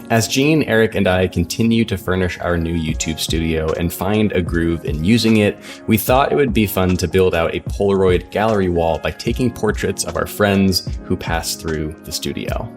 As Gene, Eric, and I continue to furnish our new YouTube studio and find a groove in using it, we thought it would be fun to build out a Polaroid gallery wall by taking portraits of our friends who pass through the studio.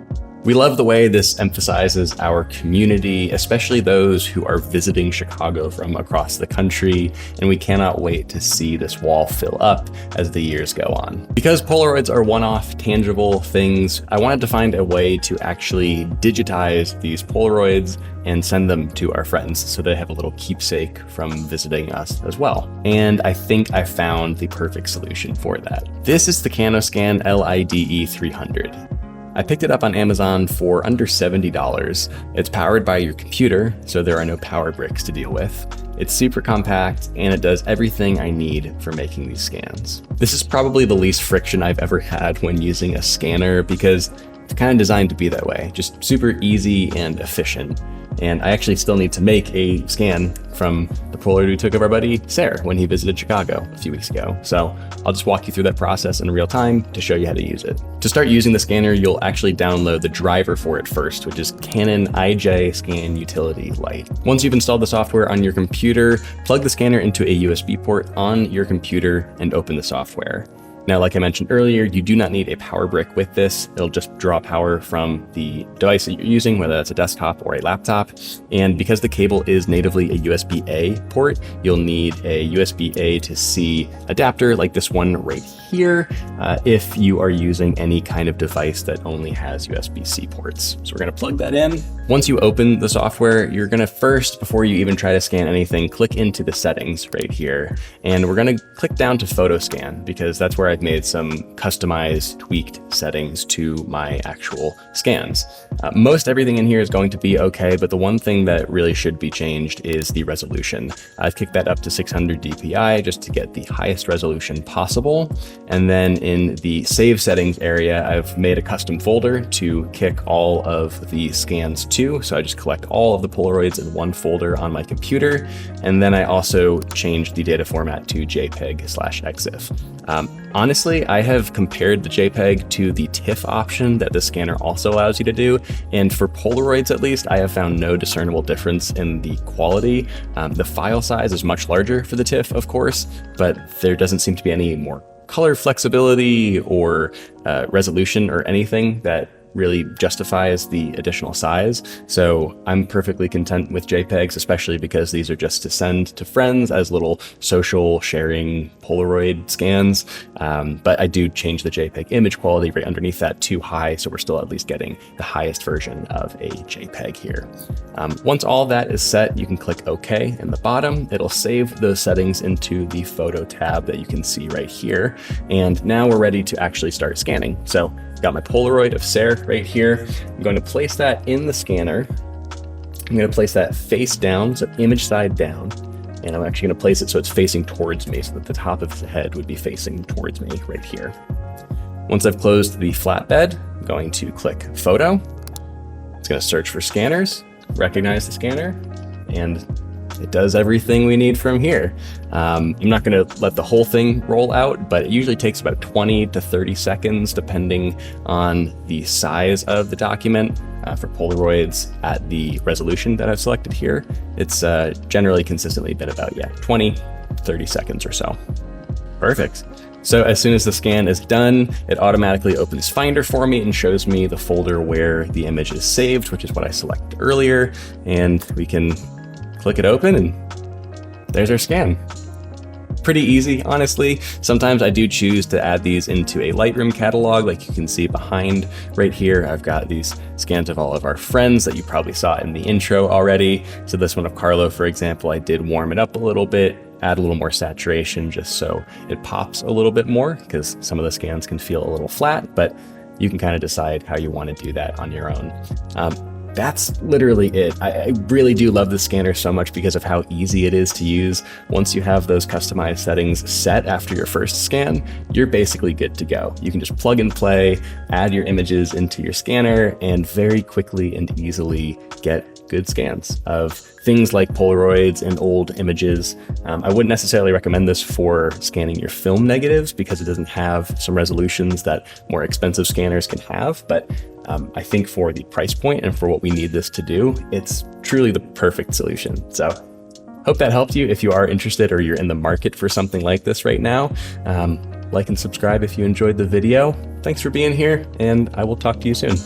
We love the way this emphasizes our community, especially those who are visiting Chicago from across the country, and we cannot wait to see this wall fill up as the years go on. Because Polaroids are one-off, tangible things, I wanted to find a way to actually digitize these Polaroids and send them to our friends so they have a little keepsake from visiting us as well. And I think I found the perfect solution for that. This is the CanoScan LiDE 300. I picked it up on Amazon for under $70. It's powered by your computer, so there are no power bricks to deal with. It's super compact, and it does everything I need for making these scans. This is probably the least friction I've ever had when using a scanner because it's kind of designed to be that way, just super easy and efficient. And I actually still need to make a scan from the Polaroid we took of our buddy Sarah when he visited Chicago a few weeks ago. So I'll just walk you through that process in real time to show you how to use it. To start using the scanner, you'll actually download the driver for it first, which is Canon IJ Scan Utility Lite. Once you've installed the software on your computer, plug the scanner into a USB port on your computer and open the software. Now, like I mentioned earlier, you do not need a power brick with this. It'll just draw power from the device that you're using, whether that's a desktop or a laptop. And because the cable is natively a USB-A port, you'll need a USB-A to C adapter like this one right here, if you are using any kind of device that only has USB-C ports. So we're gonna plug that in. Once you open the software, you're gonna first, before you even try to scan anything, click into the settings right here. And we're gonna click down to photo scan because that's where I've made some customized, tweaked settings to my actual scans. Most everything in here is going to be okay, but the one thing that really should be changed is the resolution. I've kicked that up to 600 DPI just to get the highest resolution possible. And then in the save settings area, I've made a custom folder to kick all of the scans to. So I just collect all of the Polaroids in one folder on my computer. And then I also changed the data format to JPEG/EXIF. Honestly, I have compared the JPEG to the TIFF option that the scanner also allows you to do. And for Polaroids, at least, I have found no discernible difference in the quality. The file size is much larger for the TIFF, of course, but there doesn't seem to be any more color flexibility or resolution or anything that really justifies the additional size. So I'm perfectly content with JPEGs, especially because these are just to send to friends as little social sharing Polaroid scans. But I do change the JPEG image quality right underneath that to high, so we're still at least getting the highest version of a JPEG here. Once all that is set, you can click OK in the bottom. It'll save those settings into the photo tab that you can see right here. And now we're ready to actually start scanning. So got my Polaroid of Sarah right here. I'm going to place that in the scanner. I'm going to place that face down, so image side down. And I'm actually going to place it so it's facing towards me, so that the top of the head would be facing towards me right here. Once I've closed the flatbed, I'm going to click Photo. It's going to search for scanners, recognize the scanner, and it does everything we need from here. I'm not going to let the whole thing roll out, but it usually takes about 20 to 30 seconds depending on the size of the document. For Polaroids at the resolution that I've selected here, it's generally consistently been about 20, 30 seconds or so. Perfect. So as soon as the scan is done, it automatically opens Finder for me and shows me the folder where the image is saved, which is what I selected earlier. And we can click it open and there's our scan. Pretty easy, honestly. Sometimes I do choose to add these into a Lightroom catalog, like you can see behind right here. I've got these scans of all of our friends that you probably saw in the intro already. So this one of Carlo, for example, I did warm it up a little bit, add a little more saturation just so it pops a little bit more, because some of the scans can feel a little flat, but you can kind of decide how you want to do that on your own. That's literally it. I really do love the scanner so much because of how easy it is to use. Once you have those customized settings set after your first scan, you're basically good to go. You can just plug and play, add your images into your scanner, and very quickly and easily get good scans of things like Polaroids and old images. I wouldn't necessarily recommend this for scanning your film negatives because it doesn't have some resolutions that more expensive scanners can have, but I think for the price point and for what we need this to do, it's truly the perfect solution. So hope that helped you if you are interested or you're in the market for something like this right now. Like and subscribe if you enjoyed the video. Thanks for being here, and I will talk to you soon.